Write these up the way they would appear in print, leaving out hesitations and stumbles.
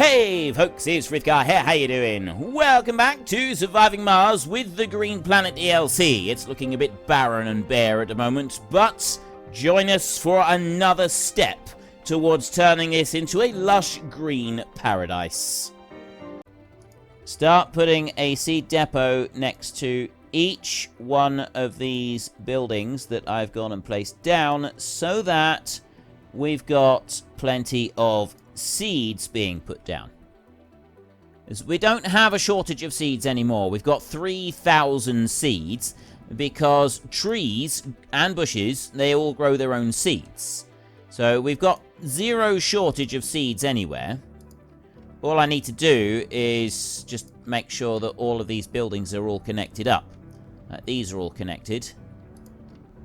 Hey folks, it's Frithgar here, how you doing? Welcome back to Surviving Mars with the Green Planet DLC. It's looking a bit barren and bare at the moment, but join us for another step towards turning this into a lush green paradise. Start putting a seed depot next to each one of these buildings that I've gone and placed down so that we've got plenty of seeds being put down. As we don't have a shortage of seeds anymore. We've got 3,000 seeds because trees and bushes, they all grow their own seeds. So we've got zero shortage of seeds anywhere. All I need to do is just make sure that all of these buildings are all connected up. These are all connected.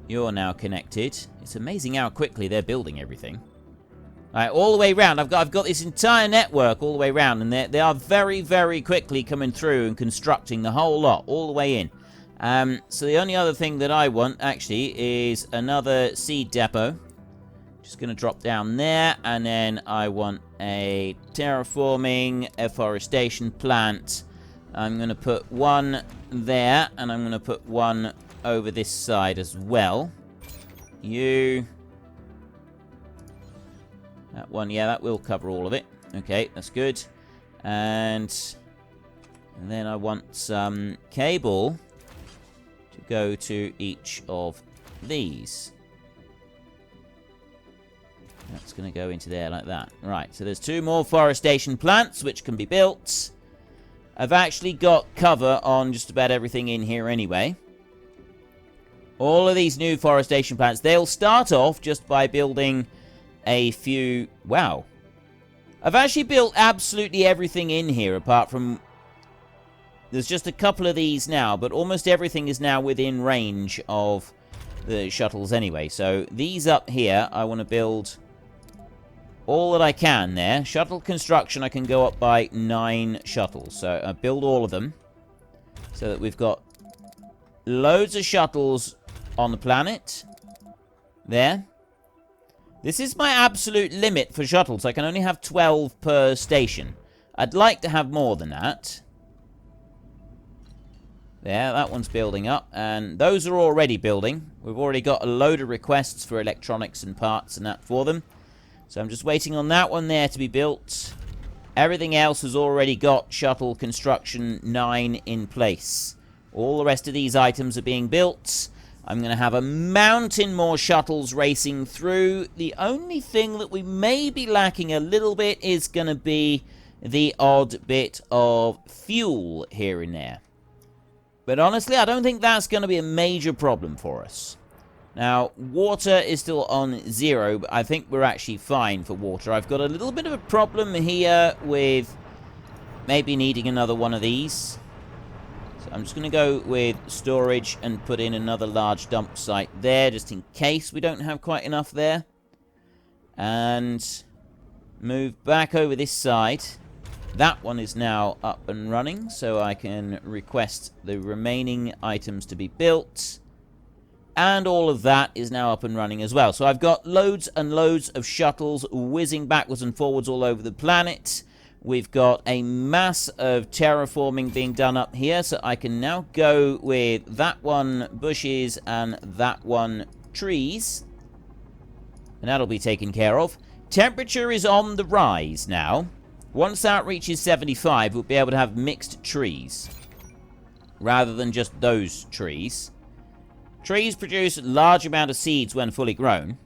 You're now connected. It's amazing how quickly they're building everything. Right, all the way around. I've got this entire network all the way around, and they are very, very quickly coming through and constructing the whole lot all the way in. So the only other thing that I want, actually, is another seed depot. Just going to drop down there, and then I want a terraforming afforestation plant. I'm going to put one there, and I'm going to put one over this side as well. That one, yeah, that will cover all of it. Okay, that's good. And then I want some cable to go to each of these. That's going to go into there like that. Right, so there's 2 more forestation plants which can be built. I've actually got cover on just about everything in here anyway. All of these new forestation plants, they'll start off just by building a few... Wow. I've actually built absolutely everything in here apart from... There's just a couple of these now, but almost everything is now within range of the shuttles anyway. So these up here, I want to build all that I can there. Shuttle construction, I can go up by 9 shuttles. So I build all of them so that we've got loads of shuttles on the planet. There. This is my absolute limit for shuttles. I can only have 12 per station. I'd like to have more than that. There, that one's building up. And those are already building. We've already got a load of requests for electronics and parts and that for them. So I'm just waiting on that one there to be built. Everything else has already got shuttle construction 9 in place. All the rest of these items are being built. I'm going to have a mountain more shuttles racing through. The only thing that we may be lacking a little bit is going to be the odd bit of fuel here and there. But honestly, I don't think that's going to be a major problem for us. Now, water is still on 0, but I think we're actually fine for water. I've got a little bit of a problem here with maybe needing another one of these. So I'm just going to go with storage and put in another large dump site there, just in case we don't have quite enough there. And move back over this side. That one is now up and running, so I can request the remaining items to be built. And all of that is now up and running as well. So I've got loads and loads of shuttles whizzing backwards and forwards all over the planet. We've got a mass of terraforming being done up here, so I can now go with that one bushes and that one trees. And that'll be taken care of. Temperature is on the rise now. Once that reaches 75, we'll be able to have mixed trees rather than just those trees. Trees produce a large amount of seeds when fully grown.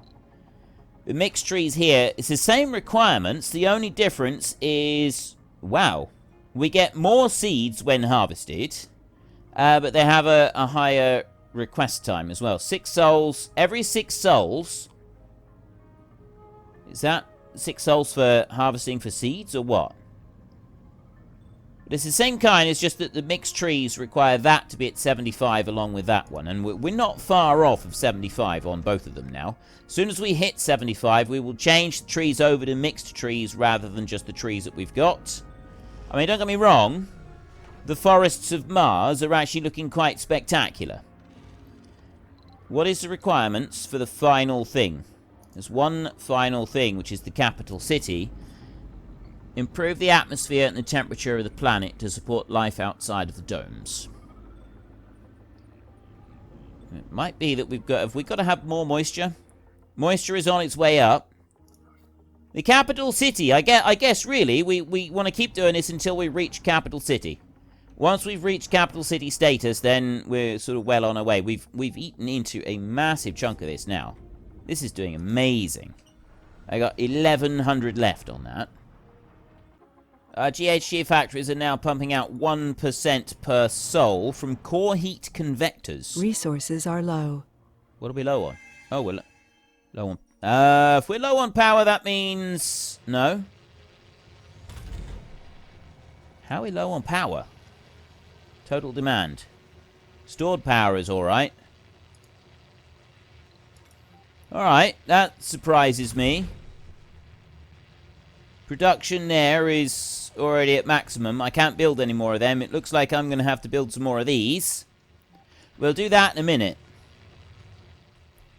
The mixed trees here, it's the same requirements. The only difference is, wow, we get more seeds when harvested, but they have a higher request time as well. 6 souls, every 6 souls. Is that 6 souls for harvesting for seeds or what? But it's the same kind, it's just that the mixed trees require that to be at 75 along with that one. And we're not far off of 75 on both of them now. As soon as we hit 75, we will change the trees over to mixed trees rather than just the trees that we've got. I mean, don't get me wrong. The forests of Mars are actually looking quite spectacular. What is the requirements for the final thing? There's one final thing, which is the capital city. Improve the atmosphere and the temperature of the planet to support life outside of the domes. It might be that have we got to have more moisture? Moisture is on its way up. The capital city, I guess really, we want to keep doing this until we reach capital city. Once we've reached capital city status, then we're sort of well on our way. We've eaten into a massive chunk of this now. This is doing amazing. I got 1,100 left on that. GHG factories are now pumping out 1% per sol from core heat convectors. Resources are low. What are we low on? Oh, we're low on... if we're low on power, that means... No. How are we low on power? Total demand. Stored power is alright. Alright, that surprises me. Production there is already at maximum. I can't build any more of them. It looks like I'm going to have to build some more of these. We'll do that in a minute.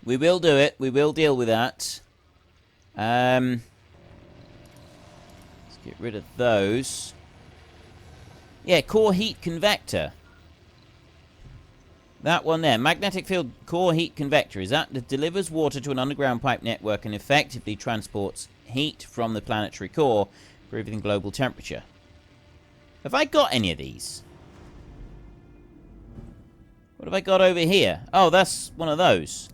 We will do it. We will deal with that. Let's get rid of those. Yeah, core heat convector. That one there. Magnetic field core heat convector. Is that delivers water to an underground pipe network and effectively transports heat from the planetary core, improving global temperature. Have I got any of these? What have I got over here? Oh, that's one of those.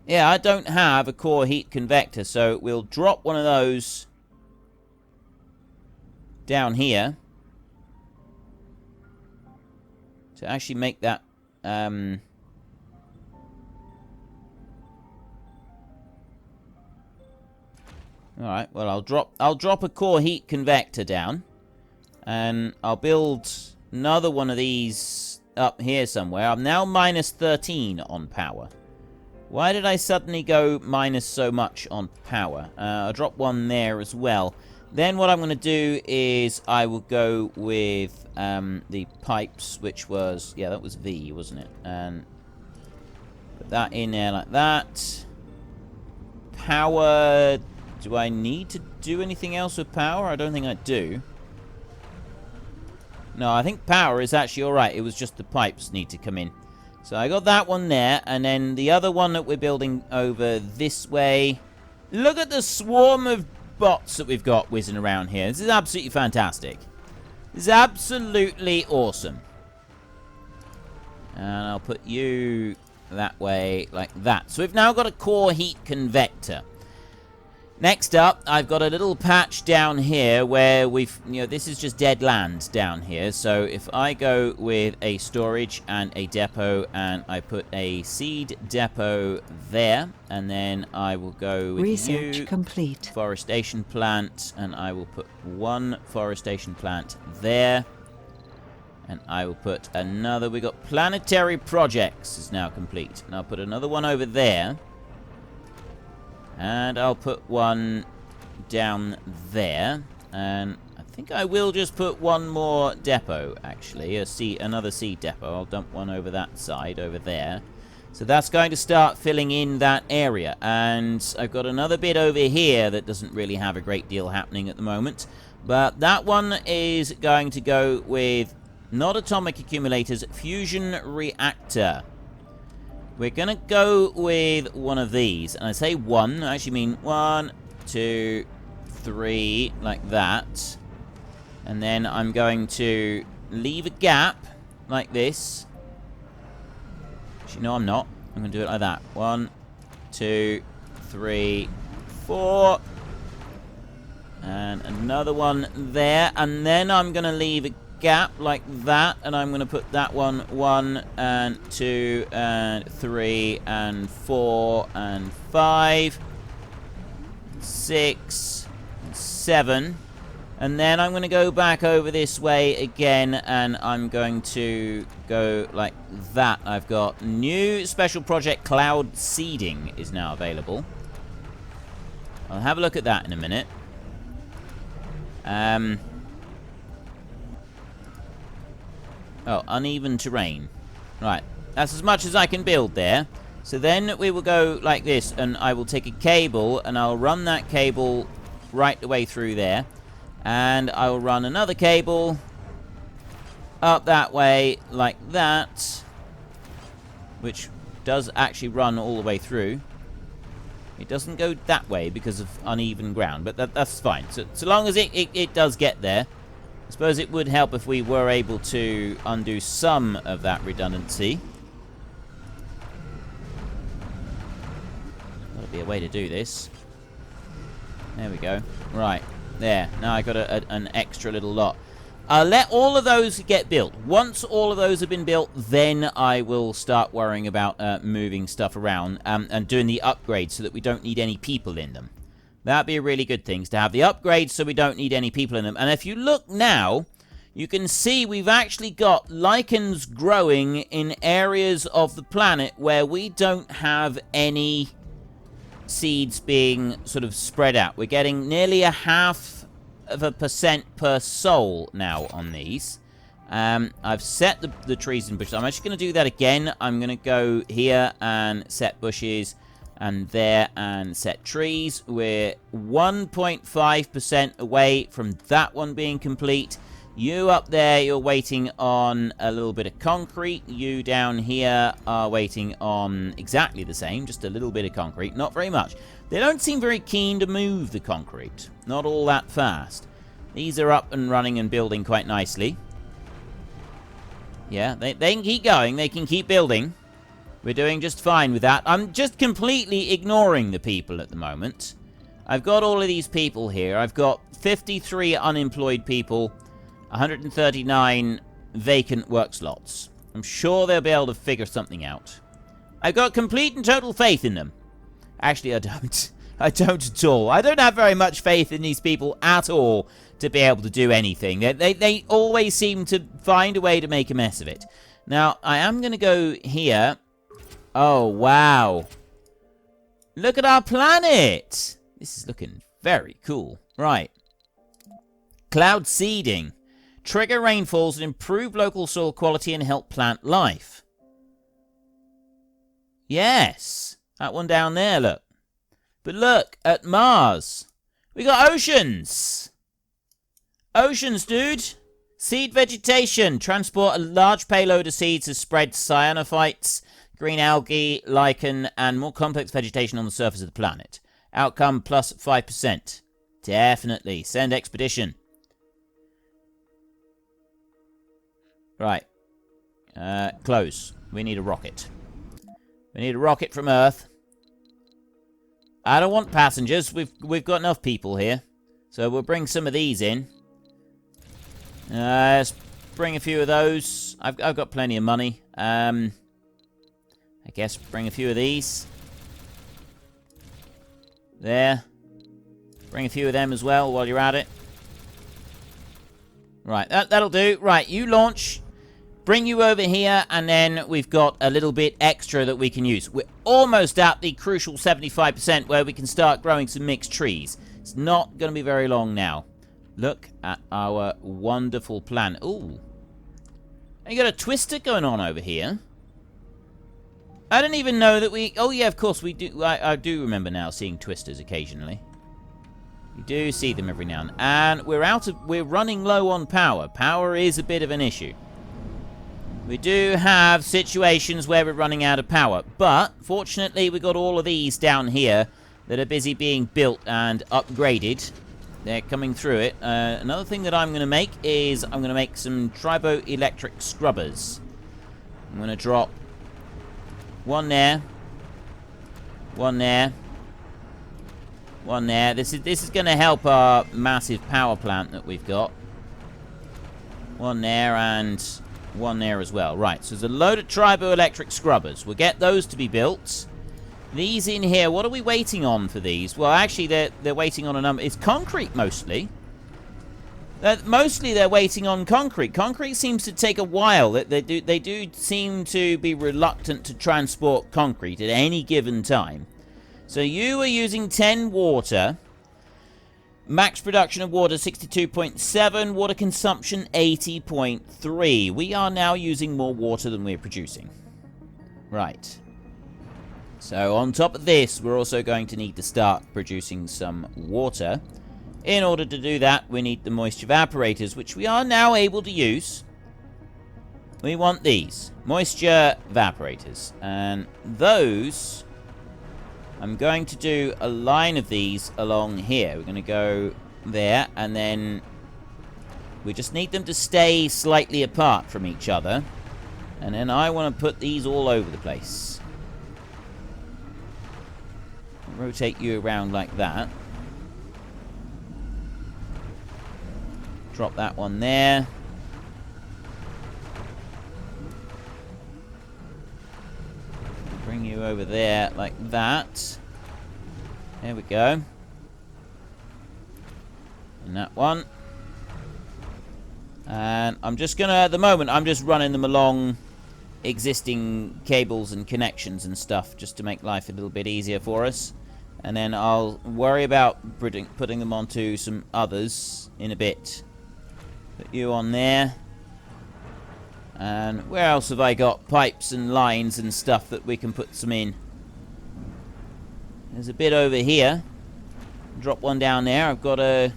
Yeah, I don't have a core heat convector, so we'll drop one of those down here to actually make that Alright, well I'll drop a core heat convector down. And I'll build another one of these up here somewhere. I'm now minus 13 on power. Why did I suddenly go minus so much on power? I'll drop one there as well. Then what I'm going to do is I will go with the pipes, which was... Yeah, that was V, wasn't it? And put that in there like that. Power... Do I need to do anything else with power? I don't think I do. No, I think power is actually alright. It was just the pipes need to come in. So I got that one there. And then the other one that we're building over this way. Look at the swarm of bots that we've got whizzing around here. This is absolutely fantastic. This is absolutely awesome. And I'll put you that way like that. So we've now got a core heat convector. Next up, I've got a little patch down here where we've, this is just dead land down here. So if I go with a storage and a depot and I put a seed depot there, and then I will go with research complete. Forestation plant, and I will put one forestation plant there. And I will put another, we got planetary projects is now complete. And I'll put another one over there. And I'll put one down there. And I think I will just put one more depot, actually. Another seed depot. I'll dump one over that side, over there. So that's going to start filling in that area. And I've got another bit over here that doesn't really have a great deal happening at the moment. But that one is going to go with, not atomic accumulators, fusion reactor. We're going to go with one of these. And I say one, I actually mean 1, 2, 3, like that. And then I'm going to leave a gap, like this. Actually, no, I'm not. I'm going to do it like that. 1, 2, 3, 4. And another one there. And then I'm going to leave a gap like that, and I'm going to put that one 1 and 2 and 3 and 4 and 5, 6, 7, and then I'm going to go back over this way again, and I'm going to go like that. I've got new special project cloud seeding is now available. I'll have a look at that in a minute. Oh, uneven terrain. Right, that's as much as I can build there. So then we will go like this, and I will take a cable, and I'll run that cable right the way through there. And I will run another cable up that way like that, which does actually run all the way through. It doesn't go that way because of uneven ground, but that's fine. So long as it does get there. I suppose it would help if we were able to undo some of that redundancy. Gotta be a way to do this. There we go. Right, there. Now I got an extra little lot. Let all of those get built. Once all of those have been built, then I will start worrying about moving stuff around and doing the upgrades so that we don't need any people in them. That'd be a really good thing, to have the upgrades so we don't need any people in them. And if you look now, you can see we've actually got lichens growing in areas of the planet where we don't have any seeds being sort of spread out. We're getting nearly 0.5% per soul now on these. I've set the trees and bushes. I'm actually going to do that again. I'm going to go here and set bushes and there and set trees. We're 1.5% away from that one being complete. You up there, you're waiting on a little bit of concrete. You down here are waiting on exactly the same, just a little bit of concrete. Not very much. They don't seem very keen to move the concrete. Not all that fast. These are up and running and building quite nicely. Yeah, they can keep going. They can keep building. We're doing just fine with that. I'm just completely ignoring the people at the moment. I've got all of these people here. I've got 53 unemployed people, 139 vacant work slots. I'm sure they'll be able to figure something out. I've got complete and total faith in them. Actually, I don't. I don't at all. I don't have very much faith in these people at all to be able to do anything. They always seem to find a way to make a mess of it. Now, I am going to go here. Oh, wow. Look at our planet. This is looking very cool. Right. Cloud seeding. Trigger rainfalls and improve local soil quality and help plant life. Yes. That one down there, look. But look at Mars. We got oceans. Oceans, dude. Seed vegetation. Transport a large payload of seeds to spread cyanophytes, green algae, lichen, and more complex vegetation on the surface of the planet. Outcome plus 5%. Definitely. Send expedition. Right. Close. We need a rocket. We need a rocket from Earth. I don't want passengers. We've got enough people here. So we'll bring some of these in. Let's bring a few of those. I've got plenty of money. I guess bring a few of these. There. Bring a few of them as well while you're at it. Right, that'll do. Right, you launch. Bring you over here, and then we've got a little bit extra that we can use. We're almost at the crucial 75% where we can start growing some mixed trees. It's not going to be very long now. Look at our wonderful planet. Ooh. And you got a twister going on over here. I didn't even know that we... Oh, yeah, of course we do. I do remember now seeing twisters occasionally. You do see them every now and then. And we're running low on power. Power is a bit of an issue. We do have situations where we're running out of power, but fortunately we've got all of these down here that are busy being built and upgraded. They're coming through it. Another thing that I'm going to make is I'm going to make some tribo-electric scrubbers. I'm going to drop one there, one there, one there. This is going to help our massive power plant that we've got. One there and... one there as well. Right, so there's a load of tribo-electric scrubbers. We'll get those to be built. These in here, what are we waiting on for these? Well, actually, they're waiting on a number. It's concrete, mostly. Mostly they're waiting on concrete. Concrete seems to take a while. They do seem to be reluctant to transport concrete at any given time. So you are using 10 water. Max production of water 62.7, water consumption 80.3. We are now using more water than we're producing. Right. So on top of this, we're also going to need to start producing some water. In order to do that, we need the moisture evaporators, which we are now able to use. We want these moisture evaporators, and those, I'm going to do a line of these along here. We're going to go there, and then we just need them to stay slightly apart from each other. And then I want to put these all over the place. Rotate you around like that. Drop that one there. Bring you over there like that. There we go. And that one. And I'm just gonna, at the moment, I'm just running them along existing cables and connections and stuff, just to make life a little bit easier for us. And then I'll worry about putting them onto some others in a bit. Put you on there. And where else have I got pipes and lines and stuff that we can put some in? There's a bit over here. Drop one down there. I've got a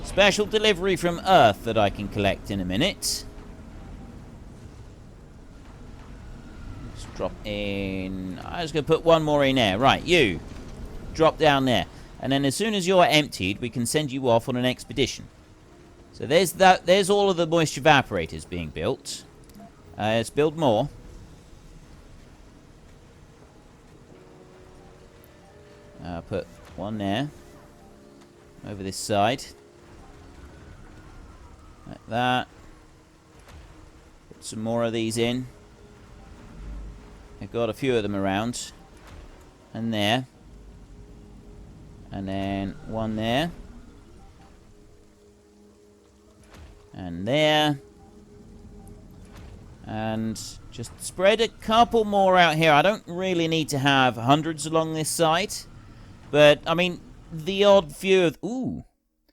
special delivery from Earth that I can collect in a minute. Let's drop in. I'm just going to put one more in there. Right, you. Drop down there. And then as soon as you're emptied, we can send you off on an expedition. So there's that. There's all of the moisture evaporators being built. Let's build more. I'll put one there. Over this side. Like that. Put some more of these in. I've got a few of them around. And there. And then one there. And there. And just spread a couple more out here. I don't really need to have hundreds along this side. But, I mean, the odd few of... Ooh.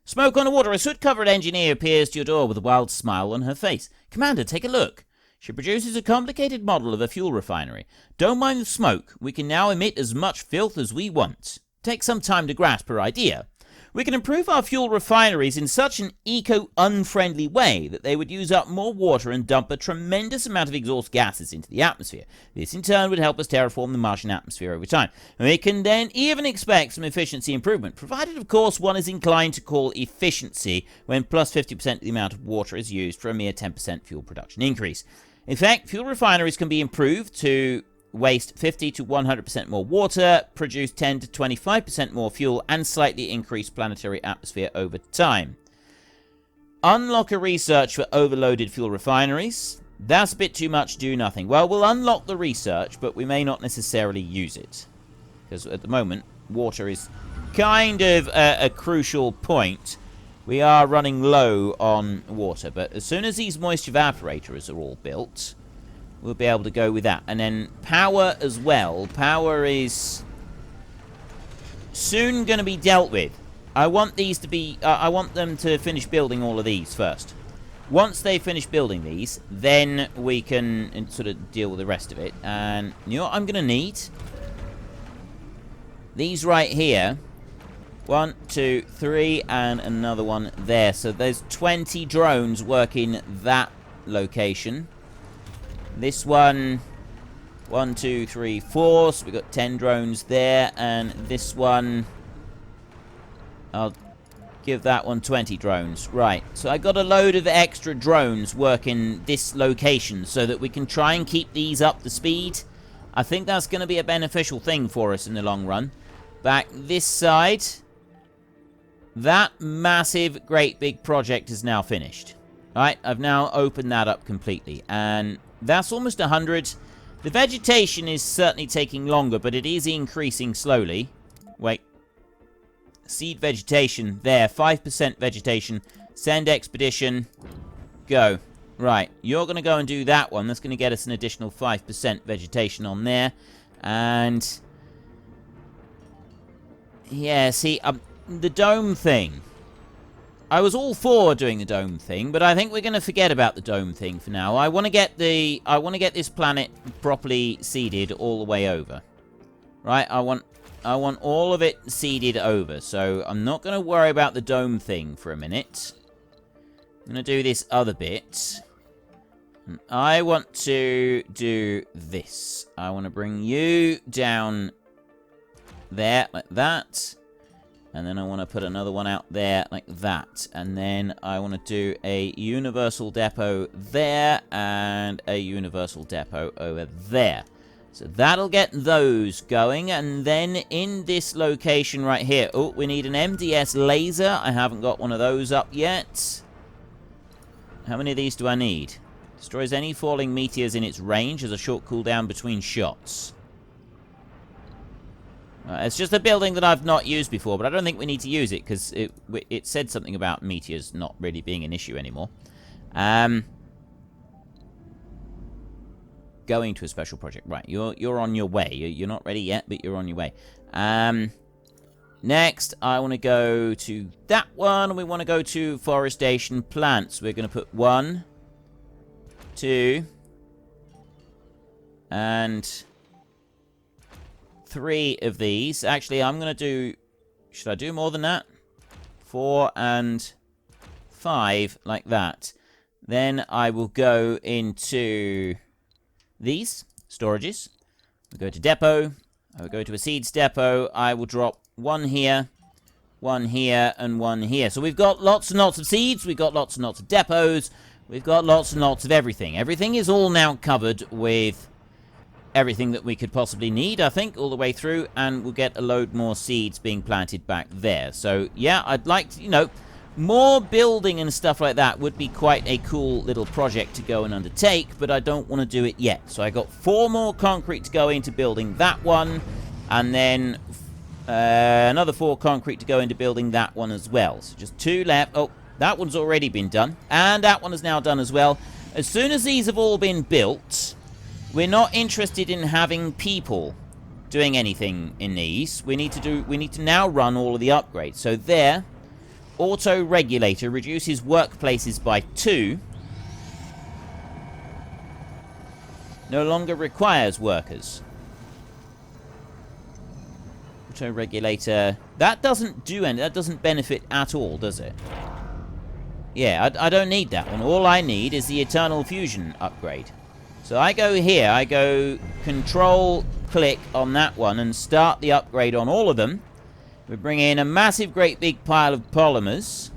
Smoke on the water. A soot-covered engineer appears to your door with a wild smile on her face. Commander, take a look. She produces a complicated model of a fuel refinery. Don't mind the smoke. We can now emit as much filth as we want. Take some time to grasp her idea. We can improve our fuel refineries in such an eco-unfriendly way that they would use up more water and dump a tremendous amount of exhaust gases into the atmosphere. This in turn would help us terraform the Martian atmosphere over time. And we can then even expect some efficiency improvement, provided of course one is inclined to call efficiency when plus 50% of the amount of water is used for a mere 10% fuel production increase. In fact, fuel refineries can be improved to waste 50 to 100% more water, produce 10 to 25% more fuel, and slightly increase planetary atmosphere over time. Unlock a research for overloaded fuel refineries. That's a bit too much, do nothing. Well, we'll unlock the research, but we may not necessarily use it. Because at the moment, water is kind of a crucial point. We are running low on water, but as soon as these moisture evaporators are all built, we'll be able to go with that. And then power as well. Power is soon going to be dealt with. I want these to be... I want them to finish building all of these first. Once they finish building these, then we can sort of deal with the rest of it. And you know what I'm going to need? These right here. 1, 2, 3, and another one there. So there's 20 drones working that location. This one, 1, 2, 3, 4. So we've got 10 drones there. And this one, I'll give that one 20 drones. Right. So I got a load of extra drones working this location so that we can try and keep these up to speed. I think that's going to be a beneficial thing for us in the long run. Back this side, that massive, great big project is now finished. Right. I've now opened that up completely. And that's almost 100. The vegetation is certainly taking longer, but it is increasing slowly. Wait. Seed vegetation there. 5% vegetation. Send expedition. Go. Right. You're going to go and do that one. That's going to get us an additional 5% vegetation on there. And yeah, see, the dome thing. I was all for doing the dome thing, but I think we're going to forget about the dome thing for now. I want to get this planet properly seeded all the way over. Right, I want all of it seeded over. So I'm not going to worry about the dome thing for a minute. I'm going to do this other bit. And I want to do this. I want to bring you down there like that. And then I want to put another one out there like that. And then I want to do a universal depot there and a universal depot over there. So that'll get those going. And then in this location right here, oh, we need an MDS laser. I haven't got one of those up yet. How many of these do I need? Destroys any falling meteors in its range. Has a short cooldown between shots. It's just a building that I've not used before, but I don't think we need to use it because it said something about meteors not really being an issue anymore. Going to a special project. Right, you're on your way. You're not ready yet, but you're on your way. Next, I want to go to that one. We want to go to forestation plants. We're going to put 1, 2, and 3 of these. Actually, I'm going to do... Should I do more than that? 4 and 5, like that. Then I will go into these storages. We'll go to depot. I will go to a seeds depot. I will drop 1 here, 1 here, and 1 here. So we've got lots and lots of seeds. We've got lots and lots of depots. We've got lots and lots of everything. Everything is all now covered with everything that we could possibly need, I think, all the way through. And we'll get a load more seeds being planted back there. So, yeah, I'd like to, you know, more building and stuff like that would be quite a cool little project to go and undertake, but I don't want to do it yet. So I got 4 more concrete to go into building that one, and then another 4 concrete to go into building that one as well. So just 2 left. Oh, that one's already been done, and that one is now done as well. As soon as these have all been built, we're not interested in having people doing anything in these. We need to now run all of the upgrades. So there, auto regulator reduces workplaces by 2. No longer requires workers. Auto regulator, that doesn't do any, that doesn't benefit at all, does it? Yeah, I don't need that one. All I need is the Eternal Fusion upgrade. So I go here, I go control click on that one and start the upgrade on all of them. We bring in a massive great big pile of polymers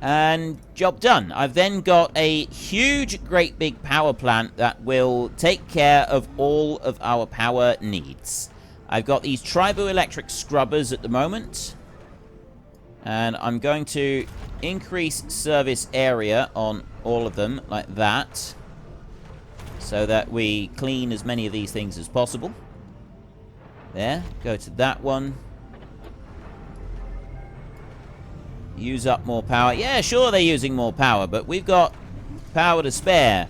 and job done. I've then got a huge great big power plant that will take care of all of our power needs. I've got these triboelectric scrubbers at the moment, and I'm going to increase service area on all of them like that, so that we clean as many of these things as possible. There, go to that one. Use up more power. Yeah, sure, they're using more power, but we've got power to spare.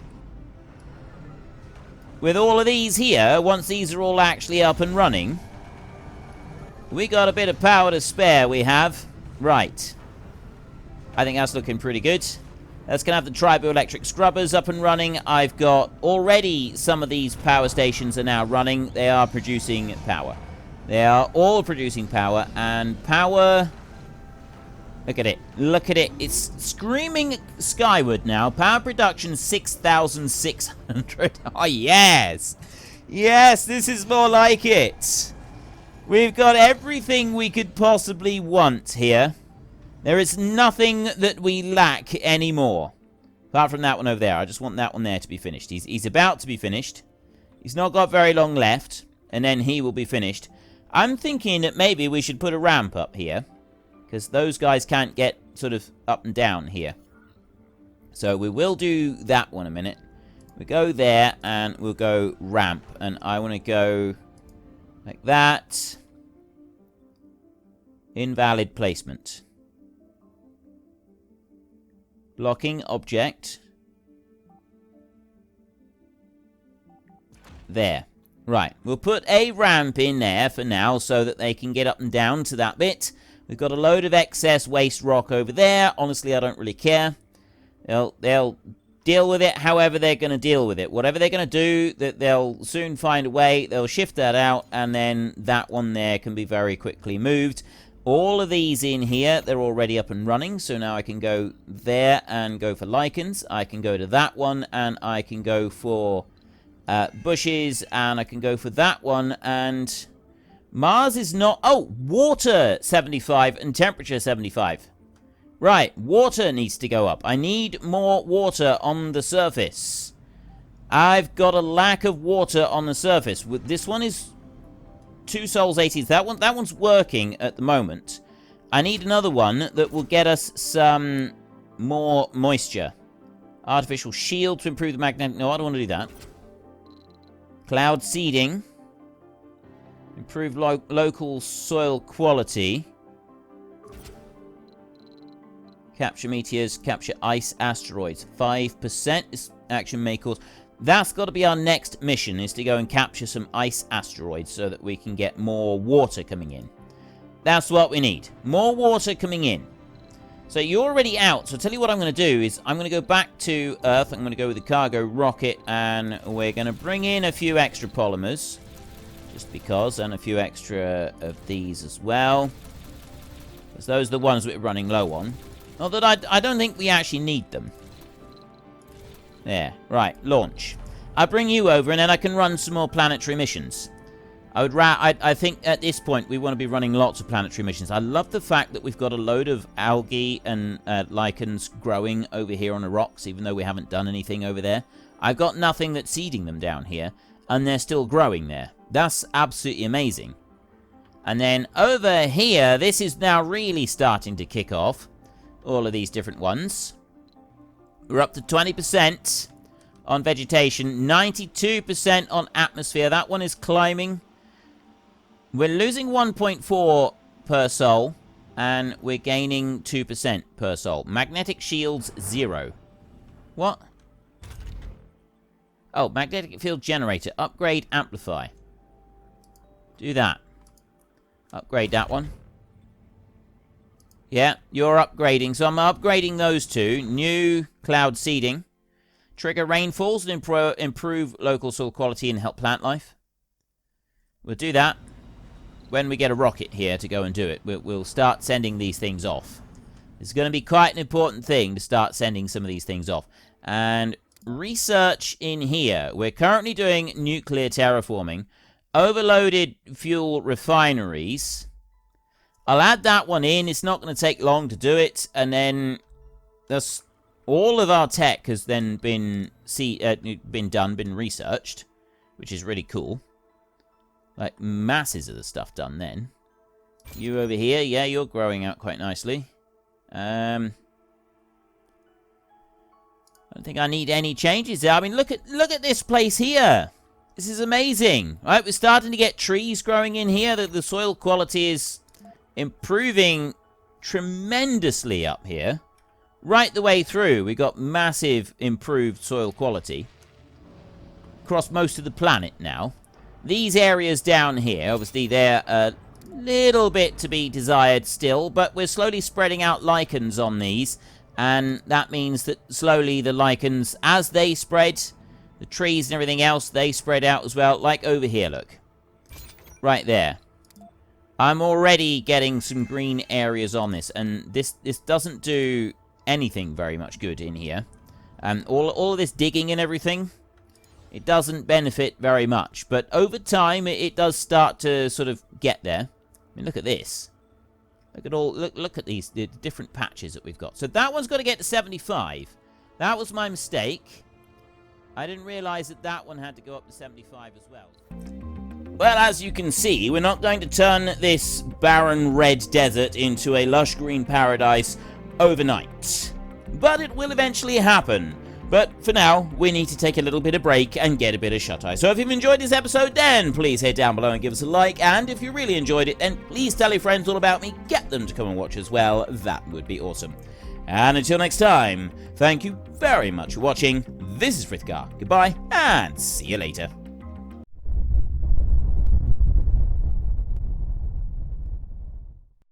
With all of these here, once these are all actually up and running, we got a bit of power to spare, we have. Right. I think that's looking pretty good. That's going to have the triboelectric scrubbers up and running. I've got already some of these power stations are now running. They are producing power. They are all producing power, and power... Look at it. Look at it. It's screaming skyward now. Power production 6,600. Oh, yes. Yes, this is more like it. We've got everything we could possibly want here. There is nothing that we lack anymore. Apart from that one over there. I just want that one there to be finished. He's about to be finished. He's not got very long left. And then he will be finished. I'm thinking that maybe we should put a ramp up here, because those guys can't get sort of up and down here. So we will do that one a minute. We go there and we'll go ramp. And I want to go like that. Invalid placement. Blocking object. There. Right. We'll put a ramp in there for now so that they can get up and down to that bit. We've got a load of excess waste rock over there. Honestly, I don't really care. They'll deal with it however they're going to deal with it. Whatever they're going to do, that they'll soon find a way. They'll shift that out, and then that one there can be very quickly moved. All of these in here, they're already up and running, so now I can go there and go for lichens. I can go to that one, and I can go for bushes, and I can go for that one, and Mars is not... Oh, water 75 and temperature 75. Right, water needs to go up. I need more water on the surface. I've got a lack of water on the surface. This one is 2 souls 18. That one's working at the moment. I need another one that will get us some more moisture. Artificial shield to improve the magnetic... No, I don't want to do that. Cloud seeding. Improve local soil quality. Capture meteors, capture ice asteroids. 5% is action may cause. That's got to be our next mission, is to go and capture some ice asteroids so that we can get more water coming in. That's what we need. More water coming in. So you're already out. So I'll tell you what I'm going to do is I'm going to go back to Earth. I'm going to go with the cargo rocket, and we're going to bring in a few extra polymers. Just because, and a few extra of these as well. Because those are the ones we're running low on. Not that I don't think we actually need them. There. Right. Launch. I'll bring you over, and then I can run some more planetary missions. I think at this point we want to be running lots of planetary missions. I love the fact that we've got a load of algae and lichens growing over here on the rocks, even though we haven't done anything over there. I've got nothing that's seeding them down here, and they're still growing there. That's absolutely amazing. And then over here, this is now really starting to kick off. All of these different ones. We're up to 20% on vegetation, 92% on atmosphere. That one is climbing. We're losing 1.4 per soul, and we're gaining 2% per soul. Magnetic shields, 0. What? Oh, magnetic field generator. Upgrade, amplify. Do that. Upgrade that one. Yeah, you're upgrading. So I'm upgrading those two. New cloud seeding. Trigger rainfalls and improve local soil quality and help plant life. We'll do that when we get a rocket here to go and do it. We'll start sending these things off. It's going to be quite an important thing to start sending some of these things off. And research in here. We're currently doing nuclear terraforming. Overloaded fuel refineries. I'll add that one in. It's not going to take long to do it. And then that's all of our tech has then been researched, which is really cool. Like masses of the stuff done then. You over here, yeah, you're growing out quite nicely. I don't think I need any changes there. I mean, look at this place here. This is amazing. Right, we're starting to get trees growing in here. The soil quality is improving tremendously up here. Right the way through, we got massive improved soil quality across most of the planet now. These areas down here, obviously they're a little bit to be desired still, but we're slowly spreading out lichens on these, and that means that slowly the lichens, as they spread, the trees and everything else, they spread out as well, like over here, look. Right there. I'm already getting some green areas on this, and this doesn't do anything very much good in here. All of this digging and everything, it doesn't benefit very much. But over time, it does start to sort of get there. I mean, look at this. Look at these the different patches that we've got. So that one's got to get to 75. That was my mistake. I didn't realize that one had to go up to 75 as well. Well, as you can see, we're not going to turn this barren red desert into a lush green paradise overnight. But it will eventually happen. But for now, we need to take a little bit of break and get a bit of shut-eye. So if you've enjoyed this episode, then please head down below and give us a like. And if you really enjoyed it, then please tell your friends all about me. Get them to come and watch as well. That would be awesome. And until next time, thank you very much for watching. This is Frithgar. Goodbye, and see you later.